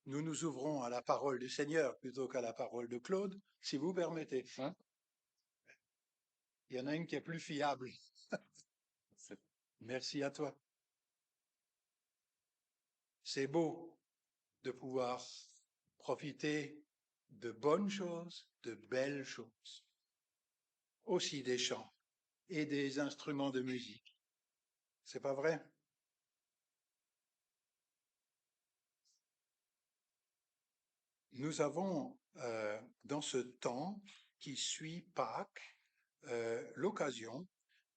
nous nous ouvrons à la parole du Seigneur plutôt qu'à la parole de Claude, si vous permettez. Hein? Il y en a une qui est plus fiable. Merci à toi. C'est beau de pouvoir profiter de bonnes choses, de belles choses, aussi des chants et des instruments de musique. C'est pas vrai? Nous avons, dans ce temps qui suit Pâques, l'occasion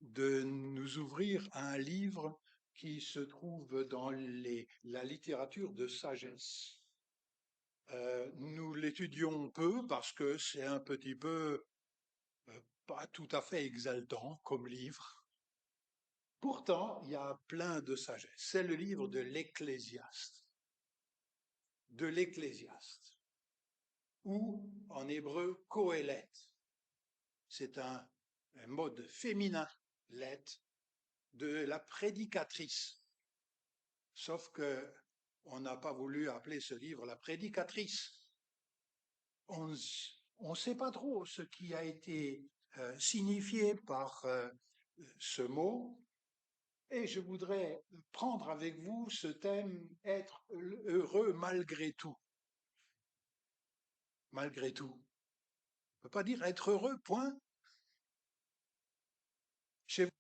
de nous ouvrir à un livre qui se trouve dans la littérature de sagesse. Nous l'étudions peu parce que c'est un petit peu pas tout à fait exaltant comme livre. Pourtant, il y a plein de sagesse. C'est le livre de l'Ecclésiaste, ou en hébreu Kohelet. C'est un mode féminin, let, de la prédicatrice. Sauf que on n'a pas voulu appeler ce livre la prédicatrice. On ne sait pas trop ce qui a été signifié par ce mot, et je voudrais prendre avec vous ce thème, être heureux malgré tout. Malgré tout. On ne peut pas dire être heureux, point. Chez vous,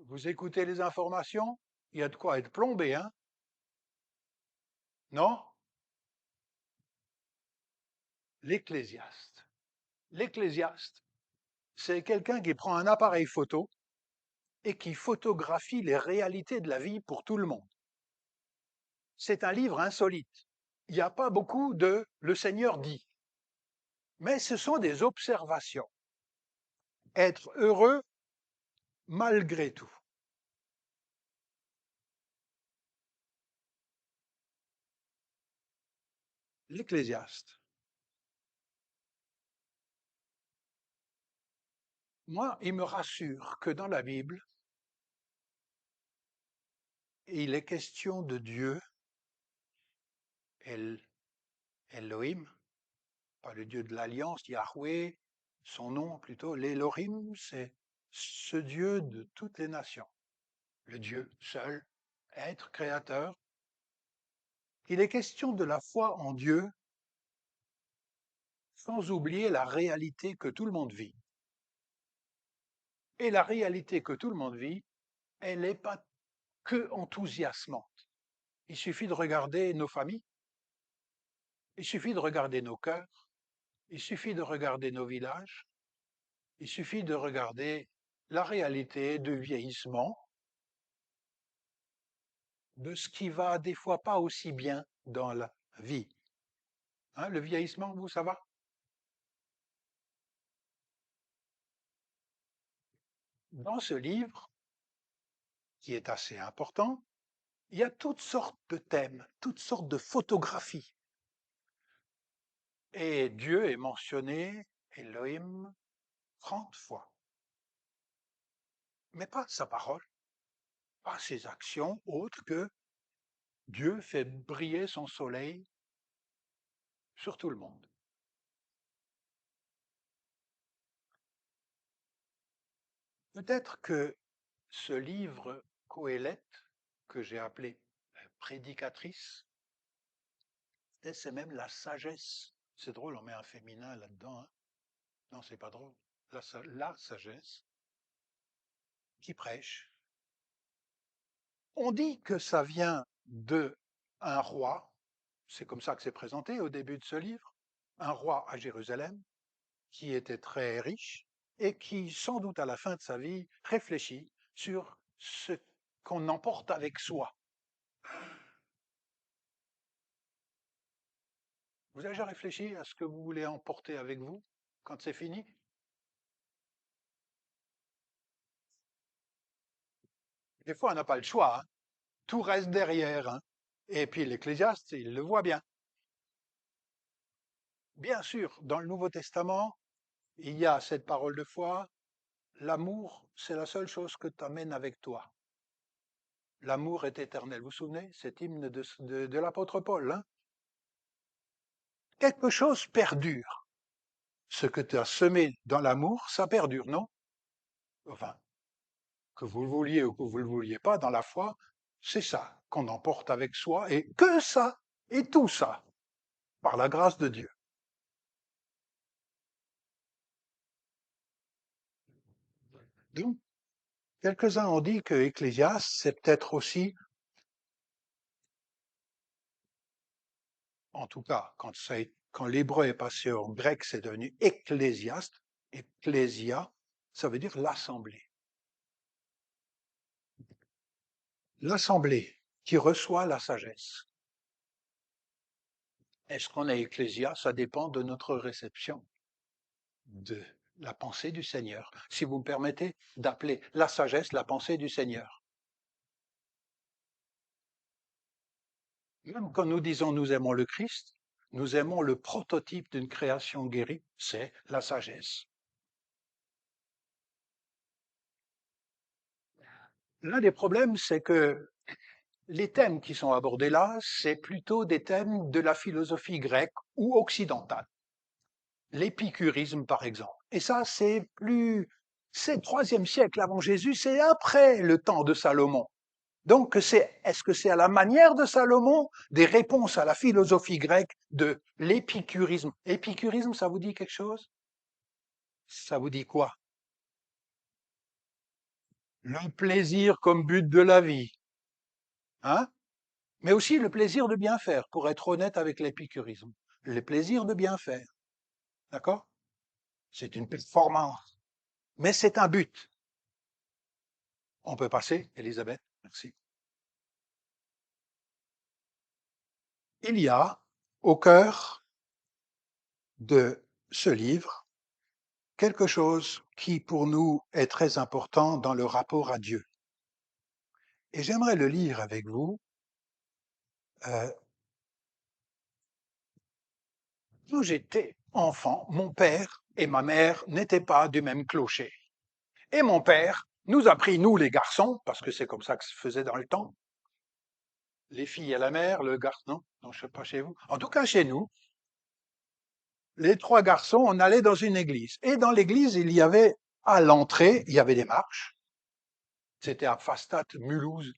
vous écoutez les informations, il y a de quoi être plombé, hein? Non? L'Ecclésiaste. L'Ecclésiaste, c'est quelqu'un qui prend un appareil photo et qui photographie les réalités de la vie pour tout le monde. C'est un livre insolite. Il n'y a pas beaucoup de Le Seigneur dit, mais ce sont des observations. Être heureux malgré tout. L'Ecclésiaste. Moi, il me rassure que dans la Bible, il est question de Dieu, Elohim, pas le Dieu de l'Alliance, Yahweh, son nom plutôt, l'Elohim, c'est ce Dieu de toutes les nations, le Dieu seul, être créateur. Il est question de la foi en Dieu sans oublier la réalité que tout le monde vit. Et la réalité que tout le monde vit, elle n'est pas que enthousiasmante. Il suffit de regarder nos familles, il suffit de regarder nos cœurs, il suffit de regarder nos villages, il suffit de regarder la réalité du vieillissement, de ce qui va des fois pas aussi bien dans la vie. Hein, le vieillissement, vous, ça va? Dans ce livre, qui est assez important, il y a toutes sortes de thèmes, toutes sortes de photographies. Et Dieu est mentionné, Elohim, 30 fois. Mais pas sa parole, pas ses actions, autres que Dieu fait briller son soleil sur tout le monde. Peut-être que ce livre Coëlette, que j'ai appelé prédicatrice, c'est même la sagesse. C'est drôle, on met un féminin là-dedans. Hein. Non, c'est pas drôle. La sagesse qui prêche. On dit que ça vient de un roi, c'est comme ça que c'est présenté au début de ce livre, un roi à Jérusalem qui était très riche et qui, sans doute à la fin de sa vie, réfléchit sur ce qu'on emporte avec soi. Vous avez déjà réfléchi à ce que vous voulez emporter avec vous quand c'est fini? Des fois, on n'a pas le choix, hein. Tout reste derrière. Hein. Et puis l'Ecclésiaste, il le voit bien. Bien sûr, dans le Nouveau Testament, il y a cette parole de foi, l'amour, c'est la seule chose que tu amènes avec toi. L'amour est éternel. Vous vous souvenez, cet hymne de l'apôtre Paul, hein? Quelque chose perdure. Ce que tu as semé dans l'amour, ça perdure, non? Enfin, que vous le vouliez ou que vous ne le vouliez pas, dans la foi, c'est ça qu'on emporte avec soi, et que ça, et tout ça, par la grâce de Dieu. Donc, quelques-uns ont dit que Ecclésiaste, c'est peut-être aussi, en tout cas, quand l'hébreu est passé au grec, c'est devenu ecclésiaste, ecclésia, ça veut dire l'assemblée. L'assemblée qui reçoit la sagesse. Est-ce qu'on est ecclésia? Ça dépend de notre réception de la pensée du Seigneur. Si vous me permettez d'appeler la sagesse la pensée du Seigneur. Même quand nous disons nous aimons le Christ, nous aimons le prototype d'une création guérie, c'est la sagesse. L'un des problèmes, c'est que les thèmes qui sont abordés là, c'est plutôt des thèmes de la philosophie grecque ou occidentale. L'épicurisme, par exemple. Et ça, c'est le IIIe siècle avant Jésus, c'est après le temps de Salomon. Donc, est-ce que c'est à la manière de Salomon des réponses à la philosophie grecque de l'épicurisme? Épicurisme, ça vous dit quelque chose? Ça vous dit quoi? Le plaisir comme but de la vie, hein? Mais aussi le plaisir de bien faire, pour être honnête avec l'épicurisme. Le plaisir de bien faire, d'accord? C'est une performance, mais c'est un but. On peut passer, Elisabeth, merci. Il y a au cœur de ce livre quelque chose qui pour nous est très important dans le rapport à Dieu. Et j'aimerais le lire avec vous. Euh, Quand j'étais enfant, mon père et ma mère n'étaient pas du même clocher. Et mon père nous a pris, nous les garçons, parce que c'est comme ça que se faisait dans le temps, les filles à la mère, le garçon, non, je ne sais pas chez vous, en tout cas chez nous, les trois garçons, on allait dans une église. Et dans l'église, il y avait, à l'entrée, il y avait des marches. C'était à Fastat, Mulhouse.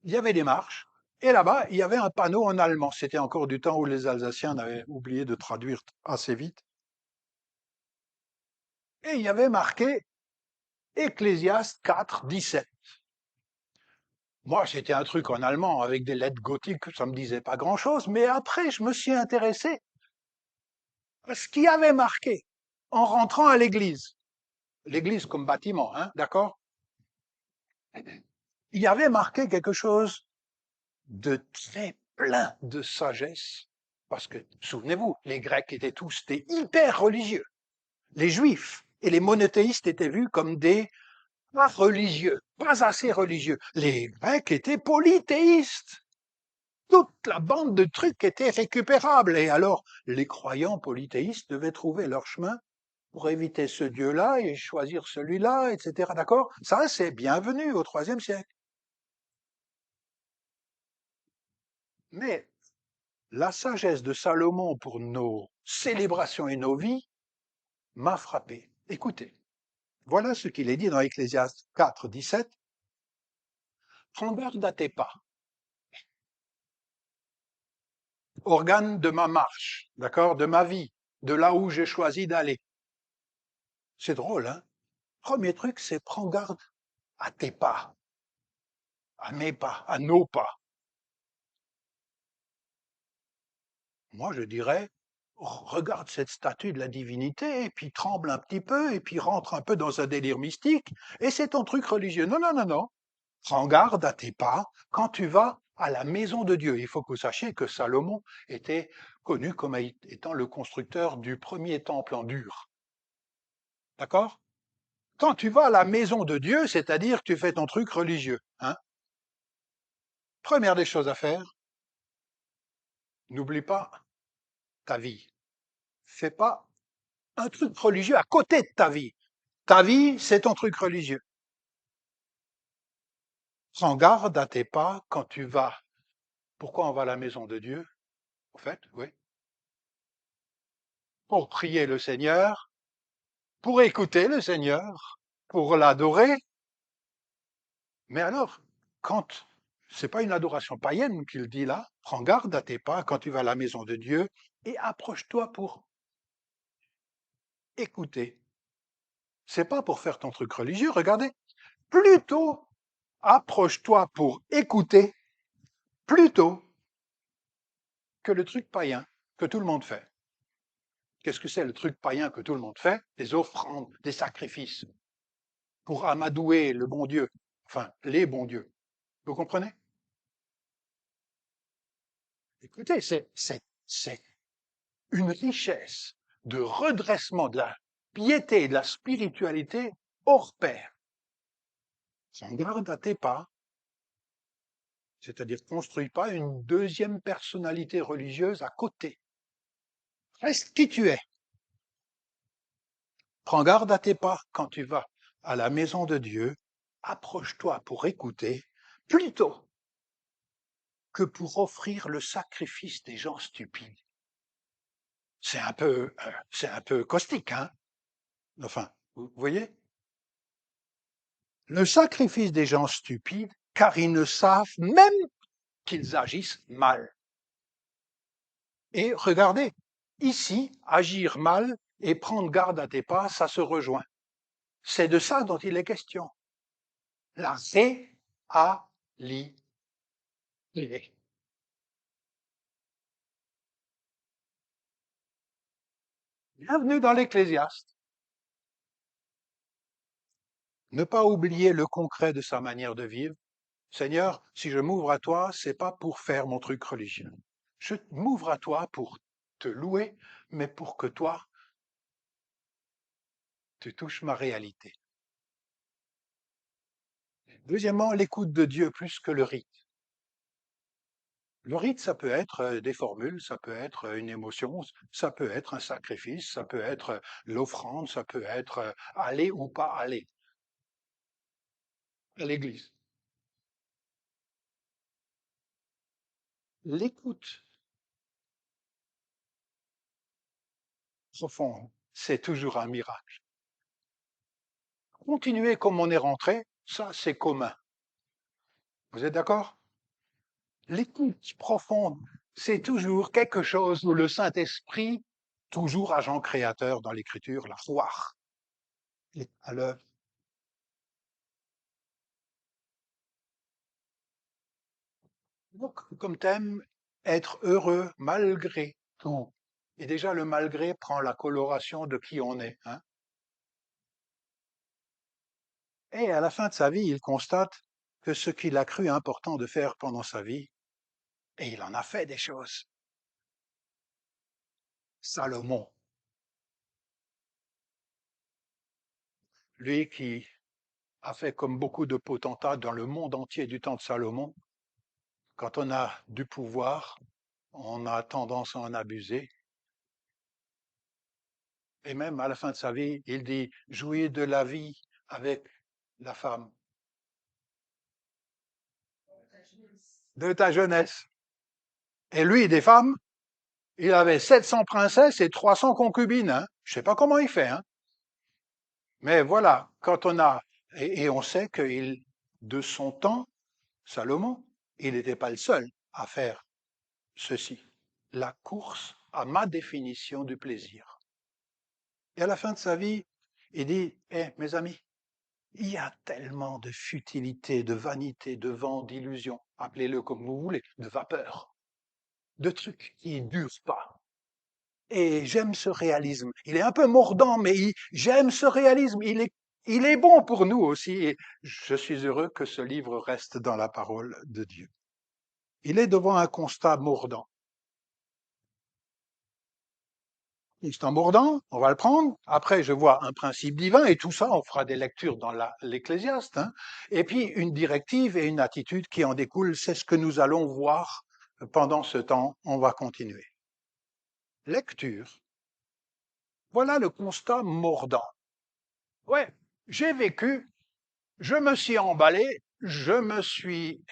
Il y avait des marches. Et là-bas, il y avait un panneau en allemand. C'était encore du temps où les Alsaciens avaient oublié de traduire assez vite. Et il y avait marqué Ecclésiaste 4, 17. Moi, c'était un truc en allemand avec des lettres gothiques, ça me disait pas grand-chose. Mais après, je me suis intéressé à ce qui avait marqué en rentrant à l'église. L'église comme bâtiment, hein, d'accord? Il y avait marqué quelque chose de très plein de sagesse, parce que, souvenez-vous, les Grecs étaient tous des hyper religieux. Les Juifs et les monothéistes étaient vus comme des pas religieux, pas assez religieux. Les Grecs étaient polythéistes. Toute la bande de trucs était récupérable. Et alors, les croyants polythéistes devaient trouver leur chemin pour éviter ce Dieu-là et choisir celui-là, etc. D'accord? Ça, c'est bienvenu au IIIe siècle. Mais la sagesse de Salomon pour nos célébrations et nos vies m'a frappé. Écoutez, voilà ce qu'il est dit dans Ecclésiaste 4, 17. Prends garde à tes pas, organe de ma marche, d'accord, de ma vie, de là où j'ai choisi d'aller. C'est drôle, hein? Premier truc, c'est prends garde à tes pas, à mes pas, à nos pas. Moi, je dirais, regarde cette statue de la divinité, et puis tremble un petit peu, et puis rentre un peu dans un délire mystique, et c'est ton truc religieux. Non, non, non, non. Prends garde à tes pas quand tu vas à la maison de Dieu. Il faut que vous sachiez que Salomon était connu comme étant le constructeur du premier temple en dur. D'accord? Quand tu vas à la maison de Dieu, c'est-à-dire que tu fais ton truc religieux, hein, première des choses à faire, n'oublie pas ta vie. Fais pas un truc religieux à côté de ta vie. Ta vie, c'est ton truc religieux. Prends garde à tes pas quand tu vas. Pourquoi on va à la maison de Dieu, en fait? Oui. Pour prier le Seigneur, pour écouter le Seigneur, pour l'adorer. Mais alors, quand c'est pas une adoration païenne qu'il dit là, prends garde à tes pas quand tu vas à la maison de Dieu et approche-toi pour écouter. C'est pas pour faire ton truc religieux, regardez. Plutôt, approche-toi pour écouter plutôt que le truc païen que tout le monde fait. Qu'est-ce que c'est le truc païen que tout le monde fait? Des offrandes, des sacrifices pour amadouer le bon Dieu, enfin les bons dieux. Vous comprenez? Écoutez, c'est une richesse de redressement de la piété et de la spiritualité hors pair. Sans garde à tes pas, c'est-à-dire construis pas une deuxième personnalité religieuse à côté. Reste qui tu es. Prends garde à tes pas quand tu vas à la maison de Dieu. Approche-toi pour écouter plutôt que pour offrir le sacrifice des gens stupides. C'est un peu caustique, hein? Enfin, vous voyez? Le sacrifice des gens stupides, car ils ne savent même qu'ils agissent mal. Et regardez, ici, agir mal et prendre garde à tes pas, ça se rejoint. C'est de ça dont il est question. La réalité. Bienvenue dans l'Ecclésiaste. Ne pas oublier le concret de sa manière de vivre. Seigneur, si je m'ouvre à toi, c'est pas pour faire mon truc religieux. Je m'ouvre à toi pour te louer, mais pour que toi, tu touches ma réalité. Deuxièmement, l'écoute de Dieu plus que le rite. Le rite, ça peut être des formules, ça peut être une émotion, ça peut être un sacrifice, ça peut être l'offrande, ça peut être aller ou pas aller à l'église. L'écoute profonde, c'est toujours un miracle. Continuer comme on est rentré, ça c'est commun. Vous êtes d'accord? L'écoute profonde, c'est toujours quelque chose où le Saint-Esprit, toujours agent créateur dans l'Écriture, la foi, est à l'œuvre. Donc, comme thème, être heureux malgré tout. Et déjà, le malgré prend la coloration de qui on est, hein. Et à la fin de sa vie, il constate que ce qu'il a cru important de faire pendant sa vie, et il en a fait des choses. Salomon, lui qui a fait comme beaucoup de potentats dans le monde entier du temps de Salomon, quand on a du pouvoir, on a tendance à en abuser. Et même à la fin de sa vie, il dit, jouir de la vie avec la femme de ta jeunesse. Et lui, des femmes, il avait 700 princesses et 300 concubines, hein. Je sais pas comment il fait, hein. Mais voilà, quand on a, et on sait qu'il, de son temps, Salomon, il n'était pas le seul à faire ceci. La course à ma définition du plaisir. Et à la fin de sa vie, il dit, mes amis, il y a tellement de futilité, de vanité, de vent, d'illusion, appelez-le comme vous voulez, de vapeur, de trucs qui ne durent pas. Et j'aime ce réalisme. Il est un peu mordant, mais j'aime ce réalisme. Il est bon pour nous aussi. Et je suis heureux que ce livre reste dans la parole de Dieu. Il est devant un constat mordant. Constat mordant, on va le prendre. Après, je vois un principe divin et tout ça, on fera des lectures dans l'Ecclésiaste. Hein. Et puis, une directive et une attitude qui en découlent, c'est ce que nous allons voir pendant ce temps. On va continuer. Lecture. Voilà le constat mordant. Ouais, j'ai vécu, je me suis emballé, je me suis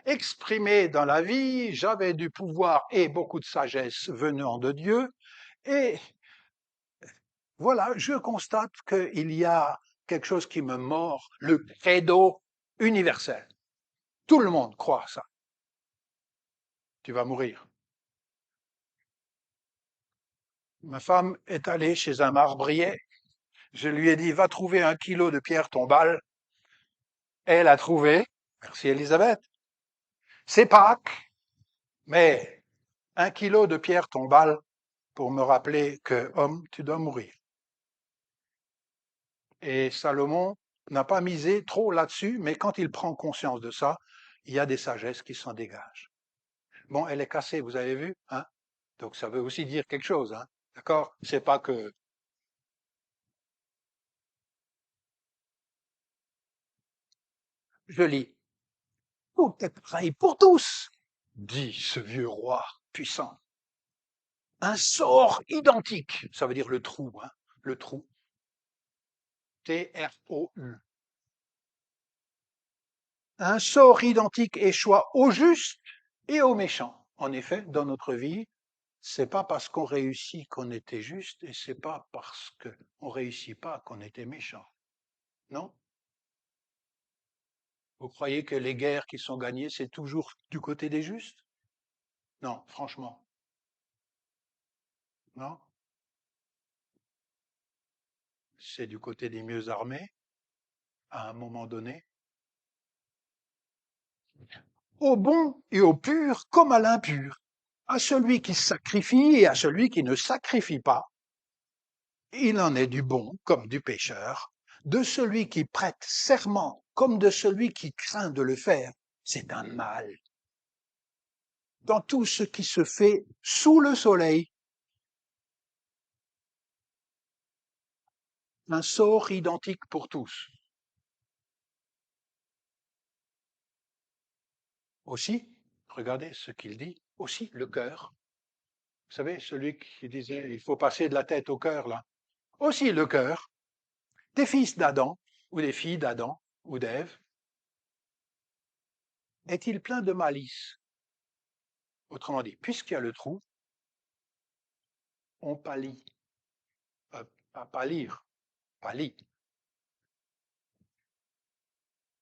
exprimé dans la vie, j'avais du pouvoir et beaucoup de sagesse venant de Dieu, et voilà, je constate qu'il y a quelque chose qui me mord, le credo universel. Tout le monde croit ça. Tu vas mourir. Ma femme est allée chez un marbrier. Je lui ai dit, va trouver 1 kilo de pierre tombale. Elle a trouvé. Merci Elisabeth. C'est Pâques, mais 1 kilo de pierre tombale pour me rappeler que, homme, tu dois mourir. Et Salomon n'a pas misé trop là-dessus, mais quand il prend conscience de ça, il y a des sagesses qui s'en dégagent. Bon, elle est cassée, vous avez vu, hein? Donc ça veut aussi dire quelque chose, hein? D'accord? C'est pas que je lis. Tout est pareil pour tous, dit ce vieux roi puissant. Un sort identique, ça veut dire le trou, hein? Le trou. T-R-O-U. Un sort identique échoit aux justes et aux méchants. En effet, dans notre vie, c'est pas parce qu'on réussit qu'on était juste et c'est pas parce qu'on réussit pas qu'on était méchant. Non? Vous croyez que les guerres qui sont gagnées, c'est toujours du côté des justes? Non, franchement, non. C'est du côté des mieux armés, à un moment donné. Au bon et au pur comme à l'impur, à celui qui sacrifie et à celui qui ne sacrifie pas. Il en est du bon comme du pécheur, de celui qui prête serment comme de celui qui craint de le faire. C'est un mal. Dans tout ce qui se fait sous le soleil, un sort identique pour tous. Aussi, regardez ce qu'il dit, aussi le cœur. Vous savez, celui qui disait il faut passer de la tête au cœur, là. Aussi le cœur des fils d'Adam ou des filles d'Adam ou d'Ève est-il plein de malice? Autrement dit, puisqu'il y a le trou, on pâlit. Pas pâlir, pâlit.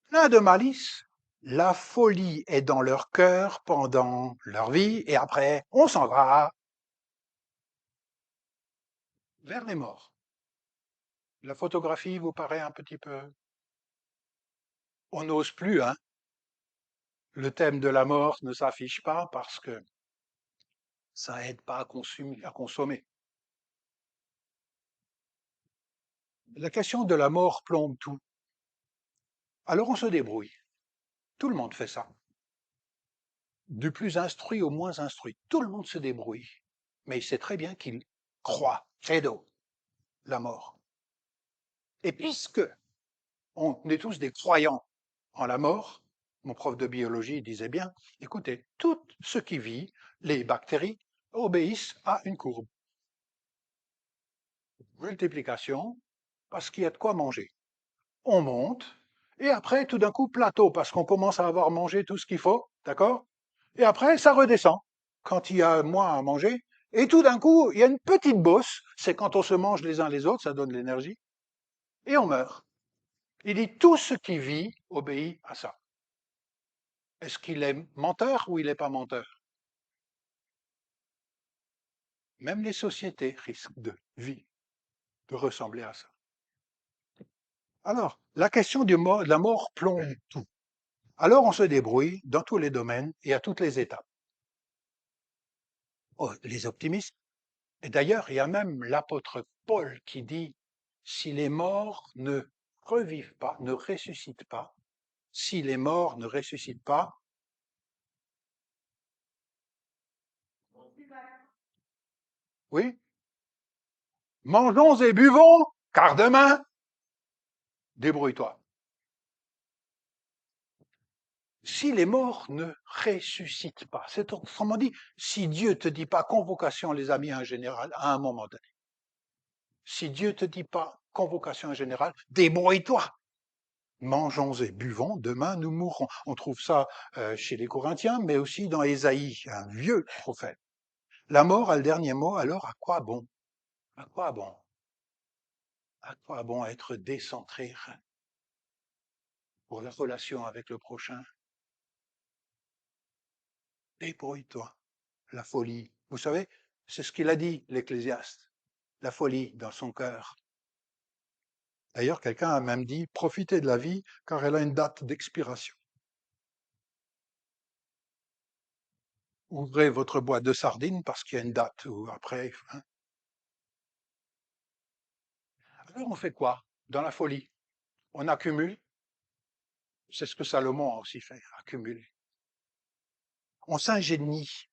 Plein de malice. La folie est dans leur cœur pendant leur vie et après, on s'en va vers les morts. La photographie vous paraît un petit peu... On n'ose plus, hein. Le thème de la mort ne s'affiche pas parce que ça aide pas à consommer. La question de la mort plombe tout. Alors on se débrouille. Tout le monde fait ça. Du plus instruit au moins instruit. Tout le monde se débrouille. Mais il sait très bien qu'il croit, credo, la mort. Et puisque on est tous des croyants en la mort, mon prof de biologie disait bien, écoutez, tout ce qui vit, les bactéries, obéissent à une courbe. Multiplication, parce qu'il y a de quoi manger. On monte, et après, tout d'un coup, plateau, parce qu'on commence à avoir mangé tout ce qu'il faut, d'accord? Et après, ça redescend, quand il y a moins à manger, et tout d'un coup, il y a une petite bosse, c'est quand on se mange les uns les autres, ça donne l'énergie, et on meurt. Il dit, tout ce qui vit obéit à ça. Est-ce qu'il est menteur ou il n'est pas menteur? Même les sociétés risquent de vie, de ressembler à ça. Alors, la question de la mort plombe tout. Alors on se débrouille dans tous les domaines et à toutes les étapes. Oh, les optimistes. Et d'ailleurs, il y a même l'apôtre Paul qui dit, si les morts ne revivent pas, ne ressuscitent pas, si les morts ne ressuscitent pas, oui, mangeons et buvons, car demain, débrouille-toi. Si les morts ne ressuscitent pas, c'est autrement dit, si Dieu te dit pas convocation, les amis, en général, à un moment donné, si Dieu te dit pas convocation en général, débrouille-toi. mangeons et buvons, demain nous mourrons. On trouve ça chez les Corinthiens, mais aussi dans Ésaïe, un vieux prophète. La mort a le dernier mot, alors à quoi bon? À quoi bon? À quoi bon être décentré pour la relation avec le prochain? Débrouille-toi. La folie. Vous savez, c'est ce qu'il a dit, l'Ecclésiaste. La folie dans son cœur. D'ailleurs, quelqu'un a même dit, profitez de la vie car elle a une date d'expiration. Ouvrez votre boîte de sardines parce qu'il y a une date ou après. Hein. Alors on fait quoi dans la folie? On accumule. C'est ce que Salomon a aussi fait, accumuler. On s'ingénie.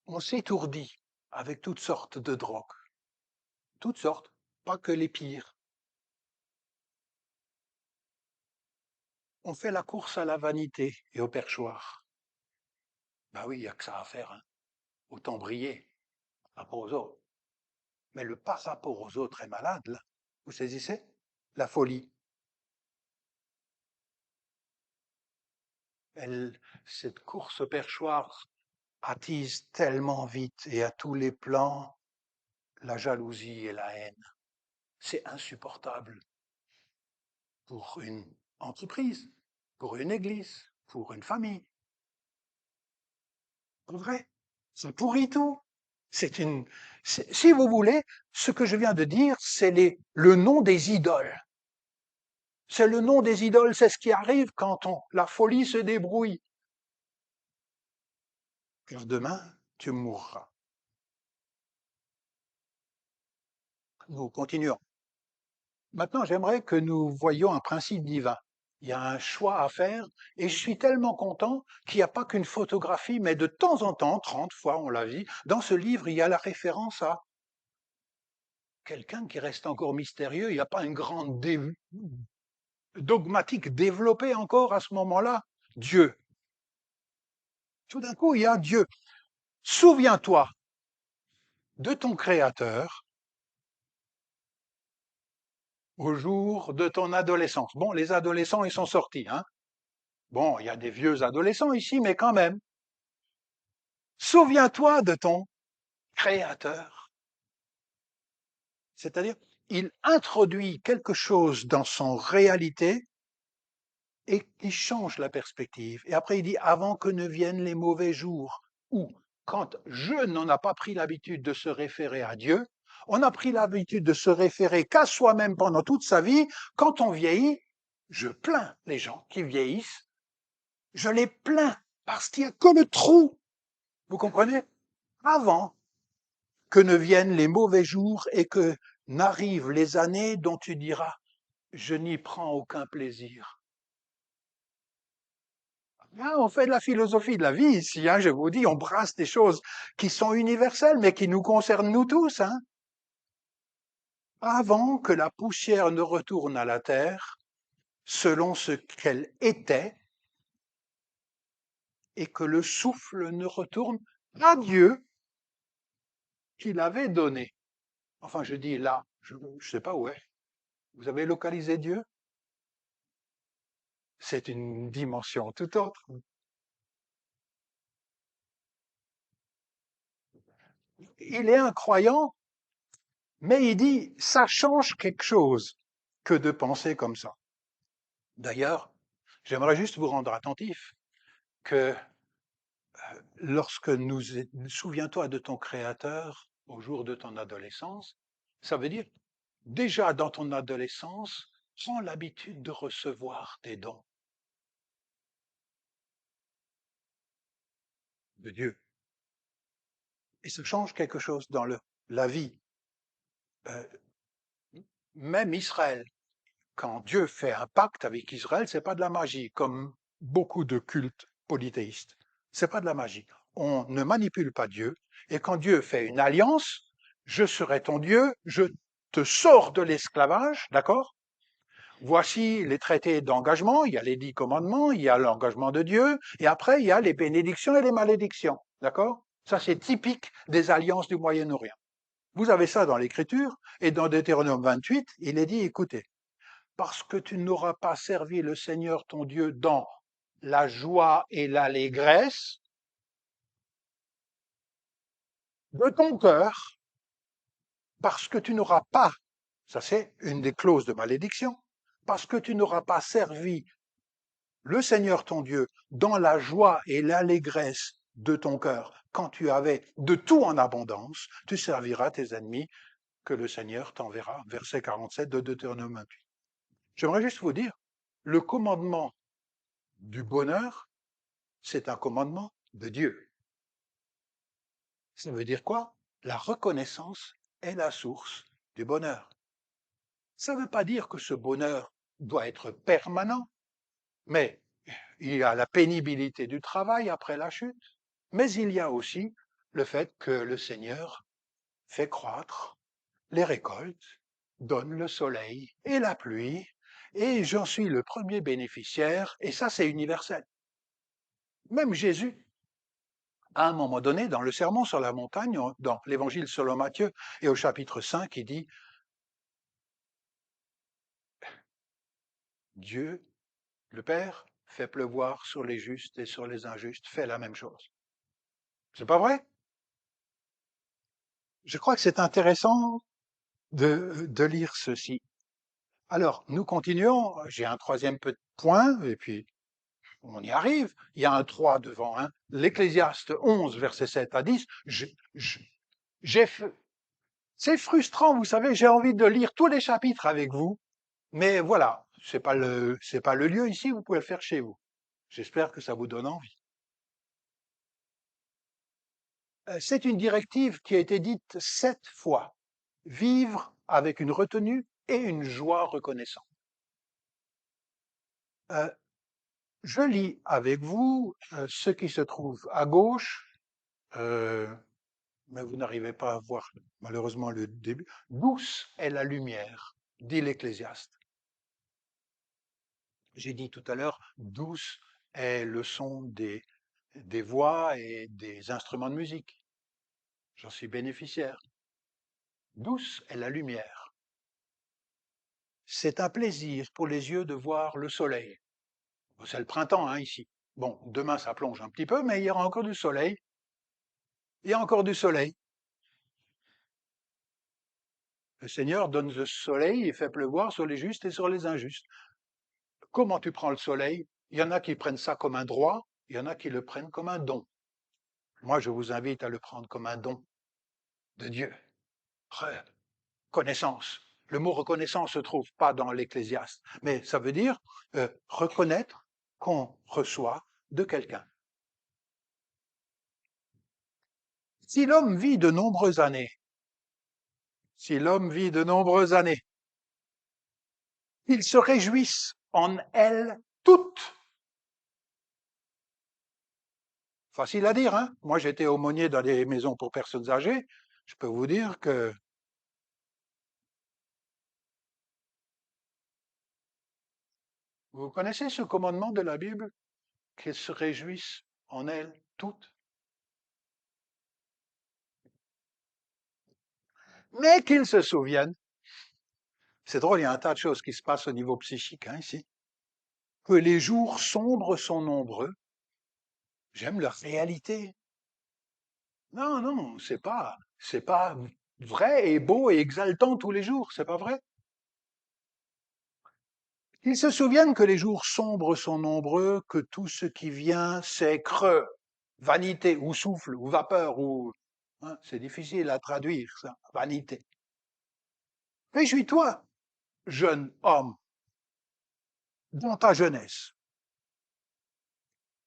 On s'étourdit avec toutes sortes de drogues. Toutes sortes, pas que les pires. On fait la course à la vanité et au perchoir. Ben oui, il n'y a que ça à faire. Hein. Autant briller par rapport aux autres. Mais le par rapport aux autres est malade, là. Vous saisissez? La folie. Elle, cette course au perchoir attise tellement vite et à tous les plans la jalousie et la haine. C'est insupportable pour une entreprise, pour une église, pour une famille. En vrai, ça pourrit tout. Si vous voulez, ce que je viens de dire, c'est le nom des idoles. C'est le nom des idoles, c'est ce qui arrive quand la folie se débrouille. Car demain, tu mourras. Nous continuons. Maintenant, j'aimerais que nous voyions un principe divin. Il y a un choix à faire et je suis tellement content qu'il n'y a pas qu'une photographie, mais de temps en temps, 30 fois on l'a vu, dans ce livre, il y a la référence à quelqu'un qui reste encore mystérieux. Il n'y a pas une grande dogmatique développée encore à ce moment-là. Dieu. Tout d'un coup, il y a Dieu. Souviens-toi de ton Créateur au jour de ton adolescence. Bon, les adolescents, ils sont sortis. Hein. Bon, il y a des vieux adolescents ici, mais quand même. Souviens-toi de ton Créateur. C'est-à-dire, il introduit quelque chose dans son réalité et qui change la perspective. Et après, il dit, avant que ne viennent les mauvais jours, ou quand je n'en a pas pris l'habitude de se référer à Dieu, on a pris l'habitude de se référer qu'à soi-même pendant toute sa vie, quand on vieillit, je plains les gens qui vieillissent, je les plains parce qu'il n'y a que le trou. Vous comprenez? Avant que ne viennent les mauvais jours et que n'arrivent les années dont tu diras, je n'y prends aucun plaisir. Ah, on fait de la philosophie de la vie ici, hein, je vous dis, on brasse des choses qui sont universelles, mais qui nous concernent nous tous. Hein. Avant que la poussière ne retourne à la terre, selon ce qu'elle était, et que le souffle ne retourne à Dieu qui l'avait donné. Enfin, je dis là, je ne sais pas où est. Vous avez localisé Dieu? C'est une dimension tout autre. Il est incroyant, mais il dit, ça change quelque chose que de penser comme ça. D'ailleurs, j'aimerais juste vous rendre attentif que lorsque souviens-toi de ton Créateur au jour de ton adolescence, ça veut dire, déjà dans ton adolescence, prends l'habitude de recevoir des dons de Dieu. Et ça change quelque chose dans la vie. Euh, Même Israël, quand Dieu fait un pacte avec Israël, c'est pas de la magie, comme beaucoup de cultes polythéistes. C'est pas de la magie. On ne manipule pas Dieu. Et quand Dieu fait une alliance, je serai ton Dieu, je te sors de l'esclavage, d'accord? Voici les traités d'engagement, il y a les 10 commandements, il y a l'engagement de Dieu, et après il y a les bénédictions et les malédictions, d'accord? Ça c'est typique des alliances du Moyen-Orient. Vous avez ça dans l'Écriture, et dans Deutéronome 28, il est dit, écoutez, parce que tu n'auras pas servi le Seigneur ton Dieu dans la joie et l'allégresse de ton cœur, parce que tu n'auras pas, ça c'est une des clauses de malédiction, parce que tu n'auras pas servi le Seigneur ton Dieu dans la joie et l'allégresse de ton cœur, quand tu avais de tout en abondance, tu serviras tes ennemis que le Seigneur t'enverra. Verset 47 de Deutéronome 28. J'aimerais juste vous dire, le commandement du bonheur, c'est un commandement de Dieu. Ça veut dire quoi? La reconnaissance est la source du bonheur. Ça ne veut pas dire que ce bonheur doit être permanent, mais il y a la pénibilité du travail après la chute, mais il y a aussi le fait que le Seigneur fait croître les récoltes, donne le soleil et la pluie, et j'en suis le premier bénéficiaire, et ça c'est universel. Même Jésus, à un moment donné, dans le Sermon sur la montagne, dans l'Évangile selon Matthieu, et au chapitre 5, il dit, Dieu, le Père, fait pleuvoir sur les justes et sur les injustes, fait la même chose. C'est pas vrai? Je crois que c'est intéressant de lire ceci. Alors, nous continuons. J'ai un troisième point, et puis on y arrive. Il y a un 3 devant. Hein. L'Ecclésiaste 11, versets 7 à 10. C'est frustrant, vous savez, j'ai envie de lire tous les chapitres avec vous, mais voilà, c'est pas le lieu ici, vous pouvez le faire chez vous. J'espère que ça vous donne envie. C'est une directive qui a été dite 7 fois. Vivre avec une retenue et une joie reconnaissante. Euh, je lis avec vous ce qui se trouve à gauche, mais vous n'arrivez pas à voir malheureusement le début. Douce est la lumière, dit l'Ecclésiaste. J'ai dit tout à l'heure, douce est le son des voix et des instruments de musique. J'en suis bénéficiaire. Douce est la lumière. C'est un plaisir pour les yeux de voir le soleil. C'est le printemps, hein, ici. Bon, demain ça plonge un petit peu, mais il y aura encore du soleil. Il y a encore du soleil. Le Seigneur donne le soleil et fait pleuvoir sur les justes et sur les injustes. Comment tu prends le soleil? Il y en a qui prennent ça comme un droit, il y en a qui le prennent comme un don. Moi, je vous invite à le prendre comme un don de Dieu. Reconnaissance. Le mot reconnaissance ne se trouve pas dans l'Ecclésiaste, mais ça veut dire reconnaître qu'on reçoit de quelqu'un. Si l'homme vit de nombreuses années, si l'homme vit de nombreuses années, il se réjouisse en elles toutes. Facile à dire, hein? Moi, j'étais aumônier dans des maisons pour personnes âgées. Je peux vous dire que vous connaissez ce commandement de la Bible, qu'ils se réjouissent en elles toutes. Mais qu'ils se souviennent, c'est drôle, il y a un tas de choses qui se passent au niveau psychique hein, ici, que les jours sombres sont nombreux. J'aime leur réalité. Non, non, c'est pas vrai et beau et exaltant tous les jours, c'est pas vrai. Ils se souviennent que les jours sombres sont nombreux, que tout ce qui vient, c'est creux, vanité, ou souffle, ou vapeur, ou... Hein, c'est difficile à traduire, ça, vanité. Réjouis-toi, jeune homme, dans ta jeunesse,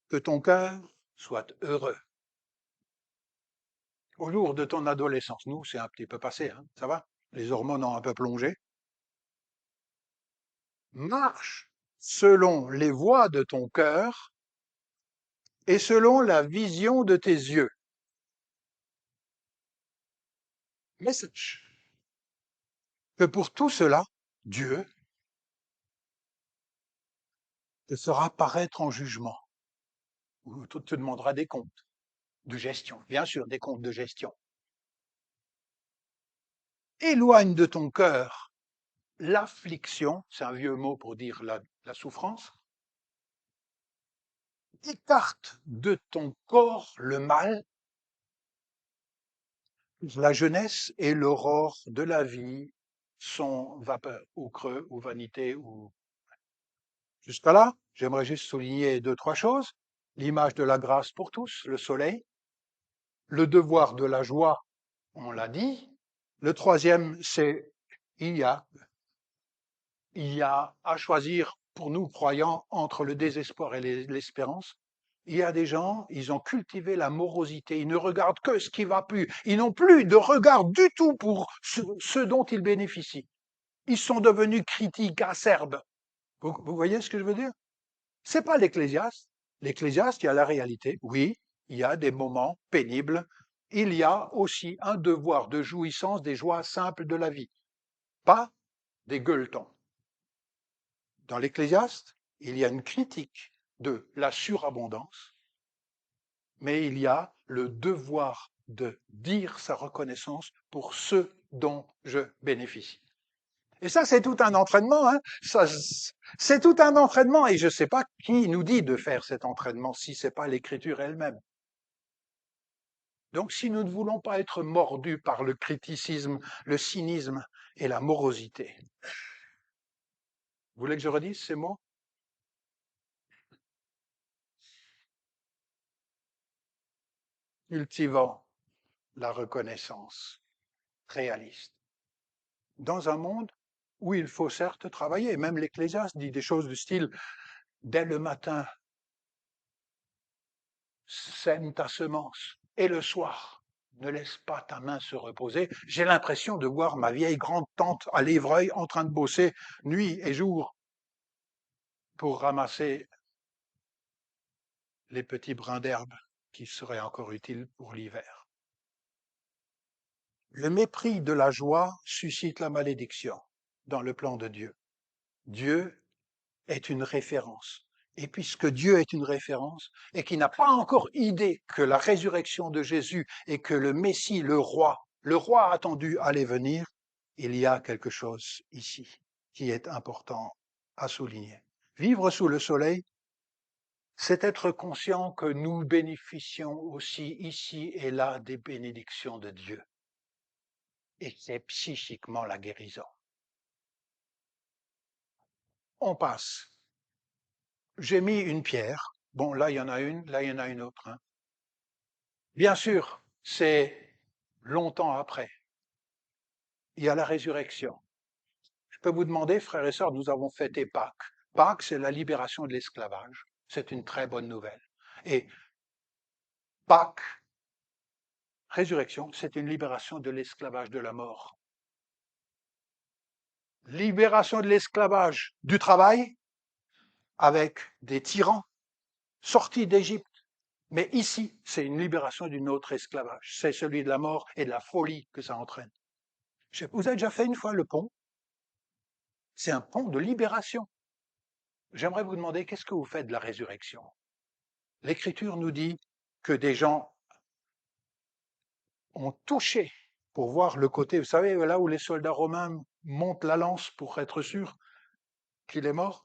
que ton cœur soit heureux. Au jour de ton adolescence, nous, c'est un petit peu passé, hein, ça va? Les hormones ont un peu plongé. Marche selon les voies de ton cœur et selon la vision de tes yeux. Mais sache que pour tout cela, Dieu te fera paraître en jugement, ou te demandera des comptes de gestion, bien sûr, des comptes de gestion. Éloigne de ton cœur l'affliction, c'est un vieux mot pour dire la souffrance, écarte de ton corps le mal, la jeunesse et l'aurore de la vie sont vapeur ou creux ou vanité ou... Jusqu'à là, j'aimerais juste souligner deux, trois choses. L'image de la grâce pour tous, le soleil. Le devoir de la joie, on l'a dit. Le troisième, c'est il y a, il y a à choisir pour nous croyants entre le désespoir et l'espérance. Il y a des gens, ils ont cultivé la morosité, ils ne regardent que ce qui va plus, ils n'ont plus de regard du tout pour ce dont ils bénéficient. Ils sont devenus critiques, acerbes. Vous voyez ce que je veux dire? C'est pas l'Ecclésiaste. L'Ecclésiaste, il y a la réalité. Oui, il y a des moments pénibles. Il y a aussi un devoir de jouissance des joies simples de la vie, pas des gueuletons. Dans l'Ecclésiaste, il y a une critique de la surabondance, mais il y a le devoir de dire sa reconnaissance pour ce dont je bénéficie. Et ça, c'est tout un entraînement. Hein. C'est tout un entraînement. Et je ne sais pas qui nous dit de faire cet entraînement si ce n'est pas l'Écriture elle-même. Donc, si nous ne voulons pas être mordus par le criticisme, le cynisme et la morosité, vous voulez que je redise ces mots? Cultivant la reconnaissance réaliste dans un monde où il faut certes travailler. Même l'Ecclésiaste dit des choses du style dès le matin, sème ta semence, et le soir, ne laisse pas ta main se reposer. J'ai l'impression de voir ma vieille grande-tante à l'Évreuil en train de bosser nuit et jour pour ramasser les petits brins d'herbe qui seraient encore utiles pour l'hiver. Le mépris de la joie suscite la malédiction dans le plan de Dieu. Dieu est une référence. Et puisque Dieu est une référence et qu'il n'a pas encore idée que la résurrection de Jésus et que le Messie, le roi attendu allait venir, il y a quelque chose ici qui est important à souligner. Vivre sous le soleil, c'est être conscient que nous bénéficions aussi ici et là des bénédictions de Dieu. Et c'est psychiquement la guérison. On passe. J'ai mis une pierre. Bon, là, il y en a une, là, il y en a une autre. Hein. Bien sûr, c'est longtemps après. Il y a la résurrection. Je peux vous demander, frères et sœurs, nous avons fêté Pâques. Pâques, c'est la libération de l'esclavage. C'est une très bonne nouvelle. Et Pâques, résurrection, c'est une libération de l'esclavage de la mort. Libération de l'esclavage du travail avec des tyrans sortis d'Égypte. Mais ici, c'est une libération d'une autre esclavage. C'est celui de la mort et de la folie que ça entraîne. Vous avez déjà fait une fois le pont? C'est un pont de libération. J'aimerais vous demander, qu'est-ce que vous faites de la résurrection? L'Écriture nous dit que des gens ont touché pour voir le côté, vous savez, là où les soldats romains montent la lance pour être sûrs qu'il est mort.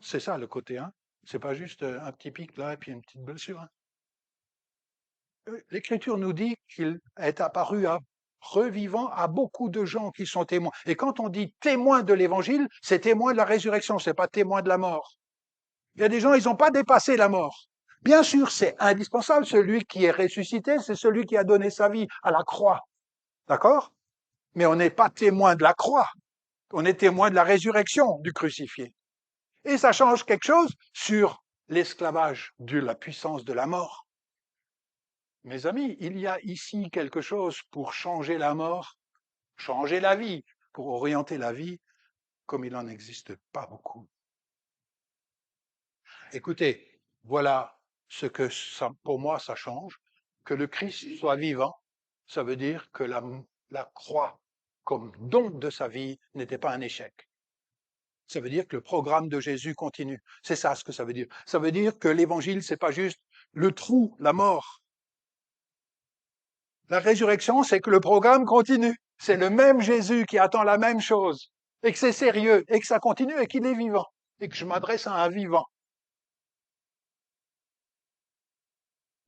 C'est ça le côté, hein? C'est pas juste un petit pic là et puis une petite blessure. Hein. L'Écriture nous dit qu'il est apparu revivant à beaucoup de gens qui sont témoins. Et quand on dit témoin de l'Évangile, c'est témoin de la résurrection, c'est pas témoin de la mort. Il y a des gens, ils n'ont pas dépassé la mort. Bien sûr, c'est indispensable. Celui qui est ressuscité, c'est celui qui a donné sa vie à la croix. D'accord? Mais on n'est pas témoin de la croix. On est témoin de la résurrection du crucifié. Et ça change quelque chose sur l'esclavage de la puissance de la mort. Mes amis, il y a ici quelque chose pour changer la mort, changer la vie, pour orienter la vie comme il n'en existe pas beaucoup. Écoutez, voilà ce que ça, pour moi ça change. Que le Christ soit vivant, ça veut dire que la croix comme don de sa vie n'était pas un échec. Ça veut dire que le programme de Jésus continue. C'est ça ce que ça veut dire. Ça veut dire que l'évangile, c'est pas juste le trou, la mort. La résurrection, c'est que le programme continue. C'est le même Jésus qui attend la même chose. et que c'est sérieux, et que ça continue, et qu'il est vivant, et que je m'adresse à un vivant.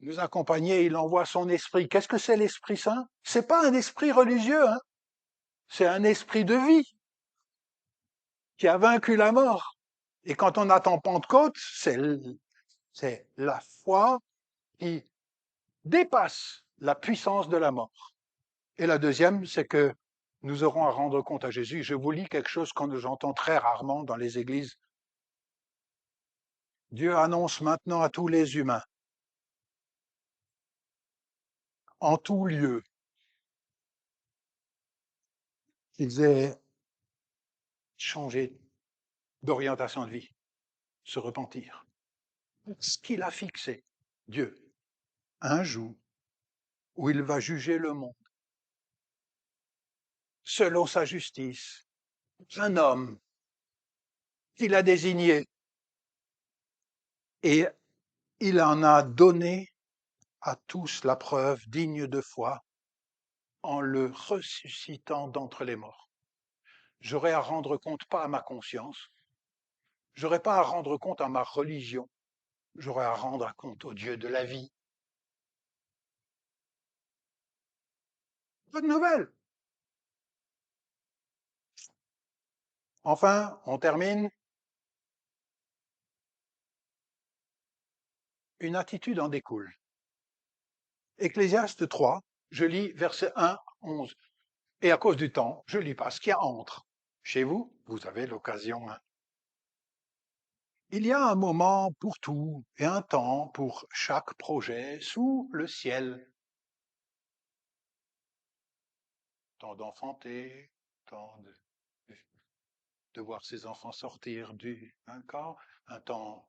Nous accompagner, il envoie son esprit. Qu'est-ce que c'est l'Esprit Saint? C'est pas un esprit religieux, hein. C'est un esprit de vie qui a vaincu la mort. Et quand on attend Pentecôte, c'est la foi qui dépasse la puissance de la mort. Et la deuxième, c'est que nous aurons à rendre compte à Jésus. Je vous lis quelque chose que j'entends très rarement dans les églises. Dieu annonce maintenant à tous les humains, en tout lieu, qu'ils aient changé d'orientation de vie, se repentir. Ce qu'il a fixé, Dieu, un jour où il va juger le monde, selon sa justice, un homme qu'il a désigné, et il en a donné à tous la preuve digne de foi en le ressuscitant d'entre les morts. J'aurai à rendre compte pas à ma conscience, j'aurai pas à rendre compte à ma religion, j'aurai à rendre compte au Dieu de la vie. Bonne nouvelle. Enfin, on termine. Une attitude en découle. Ecclésiaste 3, je lis versets 1 à 11. Et à cause du temps, je lis pas ce qu'il y a entre. Chez vous, vous avez l'occasion. Hein. Il y a un moment pour tout et un temps pour chaque projet sous le ciel. Temps d'enfanter, temps de voir ses enfants sortir du camp, un temps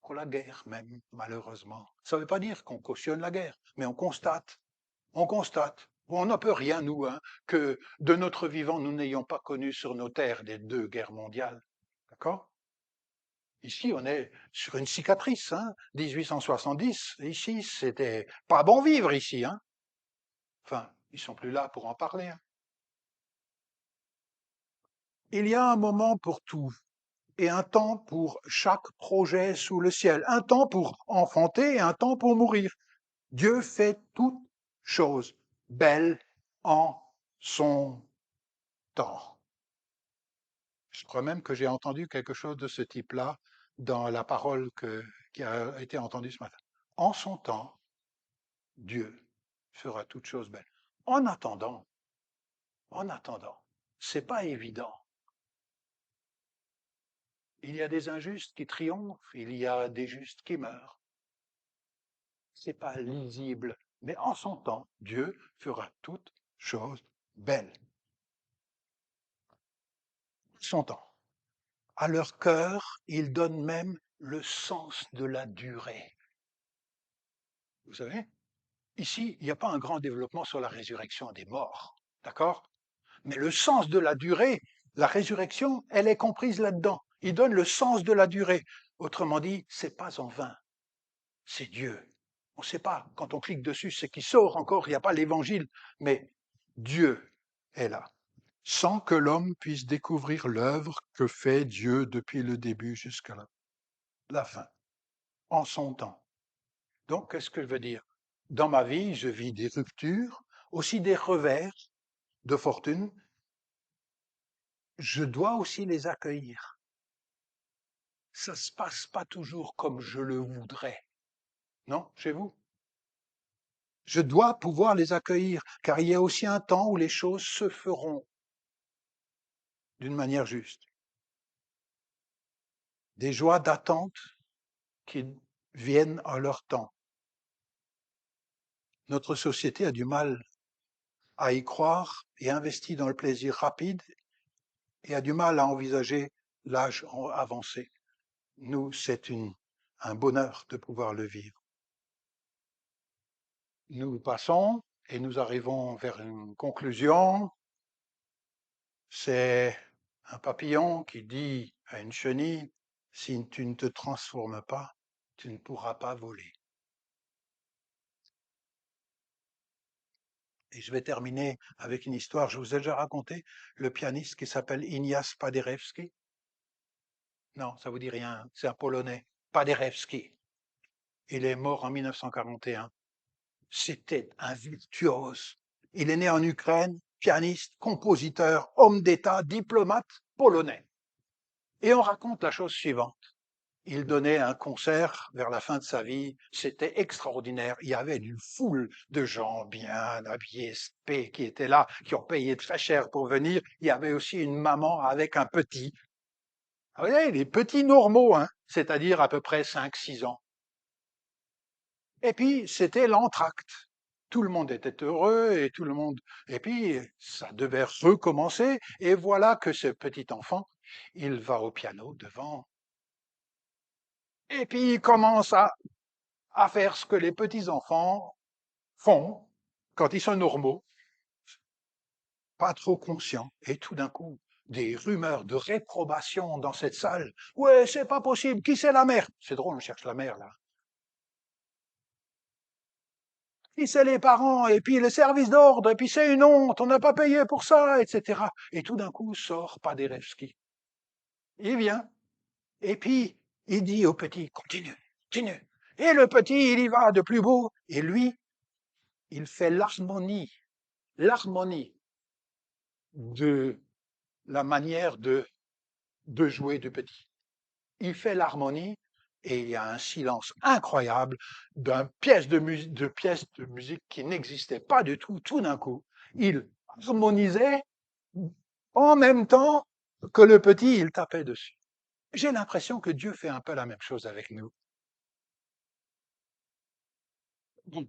pour la guerre même, malheureusement. Ça ne veut pas dire qu'on cautionne la guerre, mais on constate, on n'en peut rien, nous, hein, que de notre vivant, nous n'ayons pas connu sur nos terres les deux guerres mondiales. D'accord? Ici, on est sur une cicatrice, hein, 1870. Ici, c'était pas bon vivre ici, hein. Enfin, ils sont plus là pour en parler. Hein. Il y a un moment pour tout et un temps pour chaque projet sous le ciel, un temps pour enfanter et un temps pour mourir. Dieu fait toutes choses belles en son temps. Je crois même que j'ai entendu quelque chose de ce type-là dans la parole qui a été entendue ce matin. En son temps, Dieu fera toutes choses belles. En attendant, c'est pas évident. Il y a des injustes qui triomphent, il y a des justes qui meurent. C'est pas lisible, mais en son temps, Dieu fera toutes choses belles. Son temps. À leur cœur, il donne même le sens de la durée. Vous savez, ici, il n'y a pas un grand développement sur la résurrection des morts, d'accord? Mais le sens de la durée, la résurrection, elle est comprise là-dedans. Il donne le sens de la durée. Autrement dit, c'est pas en vain, c'est Dieu. On ne sait pas, quand on clique dessus, c'est qui sort encore, il n'y a pas l'évangile, mais Dieu est là, sans que l'homme puisse découvrir l'œuvre que fait Dieu depuis le début jusqu'à la fin, en son temps. Donc, qu'est-ce que je veux dire? Dans ma vie, je vis des ruptures, aussi des revers de fortune. Je dois aussi les accueillir. Ça se passe pas toujours comme je le voudrais. Non, chez vous? Je dois pouvoir les accueillir, car il y a aussi un temps où les choses se feront d'une manière juste. Des joies d'attente qui viennent à leur temps. Notre société a du mal à y croire et investit dans le plaisir rapide et a du mal à envisager l'âge avancé. Nous, c'est un bonheur de pouvoir le vivre. Nous passons et nous arrivons vers une conclusion. C'est un papillon qui dit à une chenille, si tu ne te transformes pas, tu ne pourras pas voler. Et je vais terminer avec une histoire. Je vous ai déjà raconté le pianiste qui s'appelle Ignace Paderewski. Non, ça vous dit rien. C'est un Polonais. Paderewski. Il est mort en 1941. C'était un virtuose. Il est né en Ukraine, pianiste, compositeur, homme d'État, diplomate polonais. Et on raconte la chose suivante. Il donnait un concert vers la fin de sa vie. C'était extraordinaire. Il y avait une foule de gens bien habillés, spé, qui étaient là, qui ont payé très cher pour venir. Il y avait aussi une maman avec un petit. Vous voyez, les petits normaux, hein, c'est-à-dire à peu près 5, 6 ans. Et puis, c'était l'entracte. Tout le monde était heureux et tout le monde. Et puis, ça devait recommencer. Et voilà que ce petit enfant, il va au piano devant. Et puis, il commence à faire ce que les petits-enfants font quand ils sont normaux, pas trop conscients. Et tout d'un coup, des rumeurs de réprobation dans cette salle. Ouais, c'est pas possible. Qui c'est la mère? C'est drôle, on cherche la mère là. Puis c'est les parents, et puis le service d'ordre, et puis c'est une honte, on n'a pas payé pour ça, etc. Et tout d'un coup sort Paderewski. Il vient, et puis il dit au petit, continue, continue. Et le petit, il y va de plus beau, et lui, il fait l'harmonie de la manière de jouer du petit. Il fait l'harmonie, et il y a un silence incroyable d'une pièce pièce de musique qui n'existait pas du tout. Tout d'un coup, il harmonisait en même temps que le petit, il tapait dessus. J'ai l'impression que Dieu fait un peu la même chose avec nous. Bon,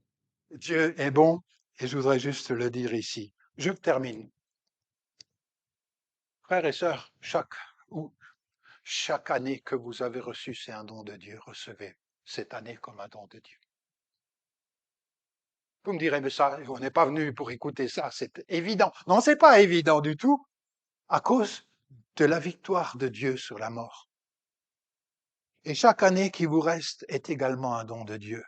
Dieu est bon, et je voudrais juste le dire ici. Je termine. Frères et sœurs, chaque année que vous avez reçu, c'est un don de Dieu. Recevez cette année comme un don de Dieu. Vous me direz, mais ça, on n'est pas venu pour écouter ça, c'est évident. Non, c'est pas évident du tout, à cause de la victoire de Dieu sur la mort. Et chaque année qui vous reste est également un don de Dieu.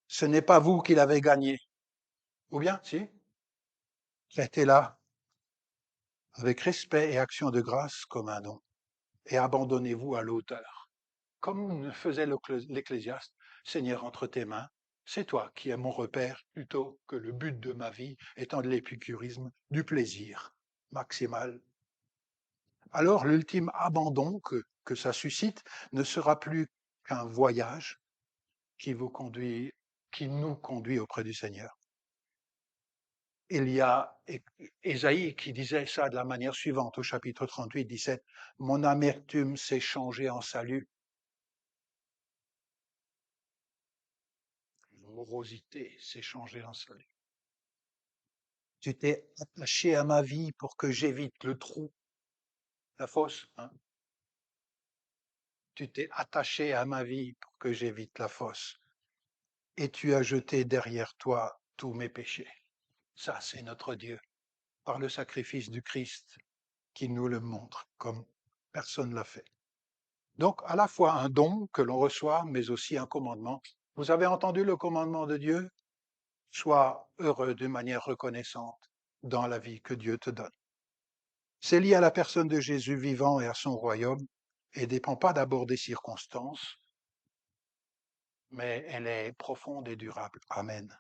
Ce n'est pas vous qui l'avez gagné. Ou bien, si? Traitez-la avec respect et action de grâce comme un don. Et abandonnez-vous à l'auteur. Comme faisait l'Ecclésiaste, Seigneur, entre tes mains, c'est toi qui es mon repère, plutôt que le but de ma vie étant de l'épicurisme, du plaisir maximal. Alors l'ultime abandon que ça suscite ne sera plus qu'un voyage qui qui nous conduit auprès du Seigneur. Il y a Ésaïe qui disait ça de la manière suivante au chapitre 38, 17. Mon amertume s'est changée en salut. Mon morosité s'est changée en salut. Tu t'es attaché à ma vie pour que j'évite le trou, la fosse. Hein. Tu t'es attaché à ma vie pour que j'évite la fosse. Et tu as jeté derrière toi tous mes péchés. Ça, c'est notre Dieu, par le sacrifice du Christ, qui nous le montre comme personne ne l'a fait. Donc, à la fois un don que l'on reçoit, mais aussi un commandement. Vous avez entendu le commandement de Dieu? Sois heureux de manière reconnaissante dans la vie que Dieu te donne. C'est lié à la personne de Jésus vivant et à son royaume, et ne dépend pas d'abord des circonstances, mais elle est profonde et durable. Amen.